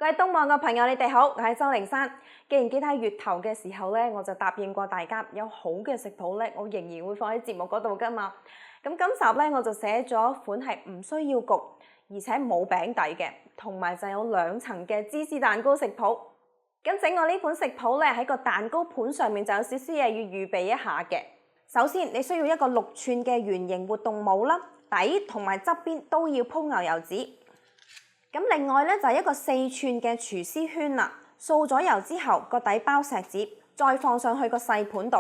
各位東網嘅朋友，你哋好，我係周靈山。既然記得喺月頭嘅時候咧，我就答應過大家有好嘅食譜咧，我仍然會放喺節目嗰度噶嘛。咁今集咧我就寫咗款係唔需要焗，而且冇餅底嘅，同埋就有2層嘅芝士蛋糕食譜。咁整我呢款食譜咧喺個蛋糕盤上面就有少少嘢要預備一下嘅。首先你需要一個6寸嘅圓形活動帽啦，底同埋側邊都要鋪牛油紙。咁另外咧就係一個4寸嘅廚師圈啦，掃咗油之後個底包錫紙，再放上去個細盤度。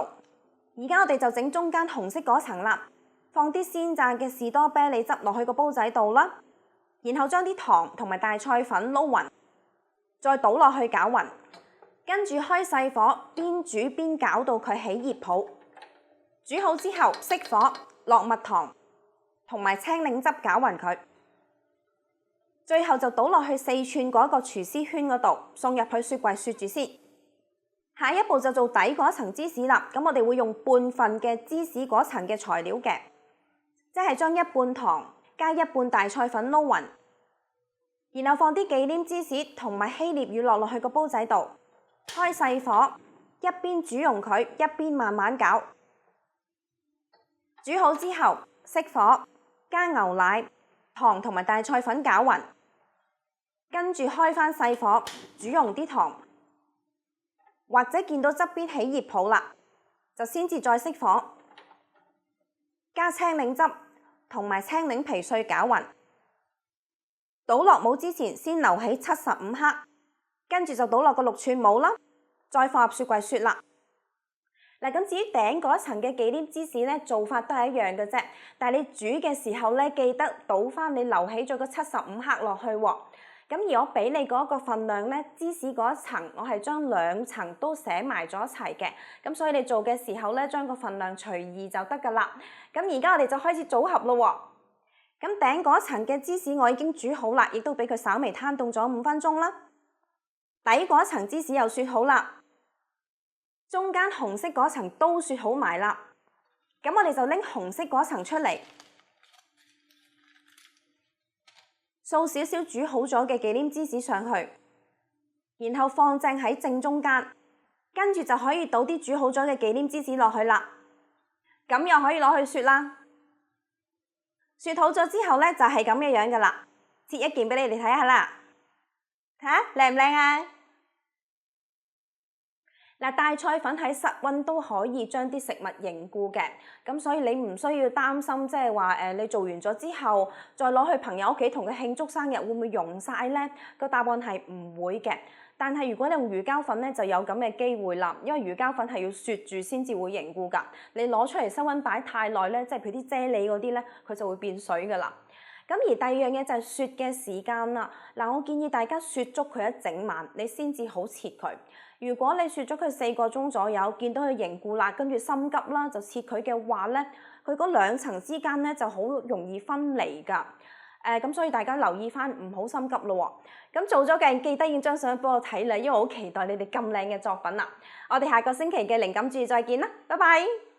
而家我哋就整中間紅色嗰層啦，放啲鮮榨嘅士多啤梨汁落去個煲仔度啦，然後將啲糖同埋大菜粉撈勻，再倒落去攪勻，跟住開細火邊煮邊攪到佢起熱泡。煮好之後熄火，落蜜糖同埋青檸汁攪勻佢。最後就倒落去4寸嗰個廚師圈嗰度，送入去雪櫃雪住先。下一步就做底嗰層芝士啦。咁我哋會用半份嘅芝士嗰層嘅材料嘅，即係將1半糖加1半大菜粉撈勻，然後放啲忌廉芝士同埋希臘乳落去個煲仔度，開細火，一邊煮溶佢，一邊慢慢攪。煮好之後熄火，加牛奶、糖同埋大菜粉攪勻。跟住開返細火，煮溶啲糖，或者見到側邊起熱泡啦，就先至再熄火，加青檸汁同埋青檸皮碎攪勻。倒落帽之前先留起75克，跟住就倒落個6寸帽啦，再放入雪櫃雪啦。嗱，咁至於頂嗰層嘅忌廉芝士咧，做法都係一樣嘅啫，但係你煮嘅時候咧，記得倒返你留起咗個75克落去喎。咁而我俾你嗰個份量咧，芝士嗰一層我係將2層都寫埋咗一齊嘅，咁所以你做嘅時候咧，將個份量隨意就得㗎啦。咁而家我哋就開始組合咯喎。咁頂嗰層嘅芝士我已經煮好啦，亦都俾佢稍微攤凍咗5分鐘啦。底嗰層芝士又雪好啦，中間紅色嗰層都雪好埋啦。咁我哋就拎紅色嗰層出嚟，掃少少煮好咗嘅忌廉芝士上去，然後放正喺正中間，跟住就可以倒啲煮好咗嘅忌廉芝士落去啦。咁又可以攞去雪啦。雪好咗之後咧，就係咁嘅樣噶啦。切一件俾你哋睇下啦，睇下靚唔靚啊？嗱，大菜粉喺室溫都可以將啲食物凝固嘅，咁所以你唔需要擔心，即係話你做完咗之後，再攞去朋友屋企同佢慶祝生日，會唔會溶晒呢？個答案係唔會嘅。但係如果你用魚膠粉咧，就有咁嘅機會啦，因為魚膠粉係要雪住先至會凝固㗎。你攞出嚟室溫擺太耐咧，即係譬如啲啫喱嗰啲咧，佢就會變水㗎啦。咁而第二樣嘢就係雪嘅時間啦。嗱，我建議大家雪足佢一整晚，你先至好切佢。如果你雪咗佢4個鐘左右，見到佢凝固啦，跟住心急啦就切佢嘅話咧，佢嗰2層之間咧就好容易分離㗎。咁所以大家留意返，唔好心急咯喎。咁做咗嘅記得影張相俾我睇啦，因為我好期待你哋咁靚嘅作品啦。我哋下個星期嘅靈感主義再見啦，拜拜。